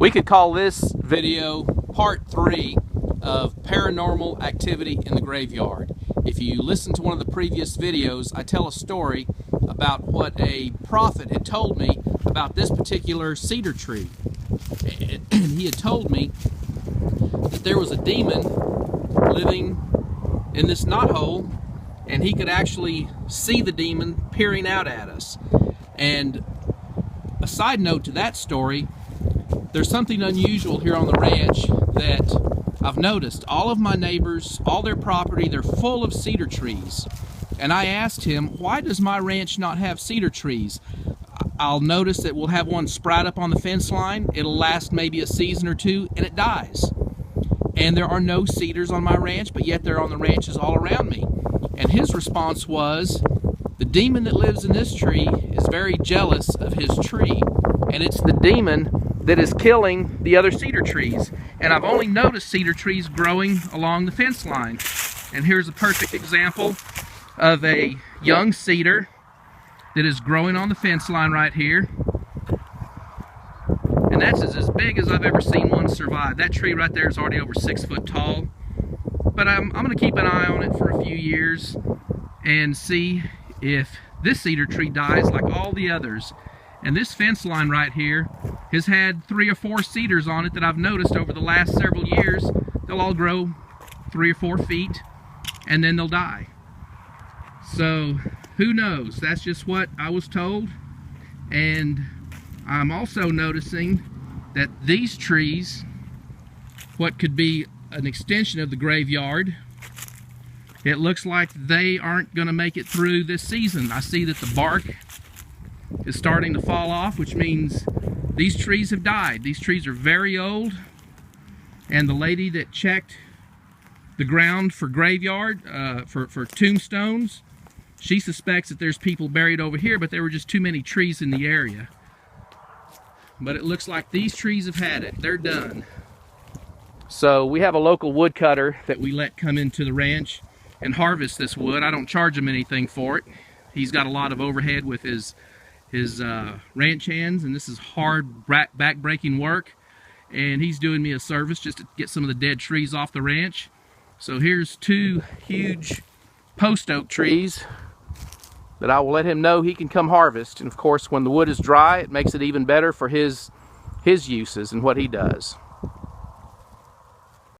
We could call this video part 3 of paranormal activity in the graveyard. If you listen to one of the previous videos, I tell a story about what a prophet had told me about this particular cedar tree. And he had told me that there was a demon living in this knothole, and he could actually see the demon peering out at us. And a side note to that story, there's something unusual here on the ranch that I've noticed. All of my neighbors, all their property, they're full of cedar trees. And I asked him, why does my ranch not have cedar trees? I'll notice that we'll have one sprout up on the fence line. It'll last maybe a season or two, and it dies. And there are no cedars on my ranch, but yet they're on the ranches all around me. And his response was, the demon that lives in this tree is very jealous of his tree, and it's the demon that is killing the other cedar trees. And I've only noticed cedar trees growing along the fence line. And here's a perfect example of a young cedar that is growing on the fence line right here. And that's as big as I've ever seen one survive. That tree right there is already over 6 foot tall. But I'm going to keep an eye on it for a few years and see if this cedar tree dies like all the others. And this fence line right here has had 3 or 4 cedars on it that I've noticed over the last several years. They'll all grow 3 or 4 feet and then they'll die. So who knows? That's just what I was told. And I'm also noticing that these trees, what could be an extension of the graveyard, it looks like they aren't going to make it through this season. I see that the bark is starting to fall off, which means these trees have died. These trees are very old, and the lady that checked the ground for graveyard, for tombstones, she suspects that there's people buried over here, but there were just too many trees in the area. But it looks like these trees have had it. They're done. So we have a local woodcutter that we let come into the ranch and harvest this wood. I don't charge him anything for it. He's got a lot of overhead with his ranch hands, and this is hard back-breaking work. And he's doing me a service just to get some of the dead trees off the ranch. So here's 2 huge post oak trees that I will let him know he can come harvest. And of course, when the wood is dry, it makes it even better for his uses and what he does.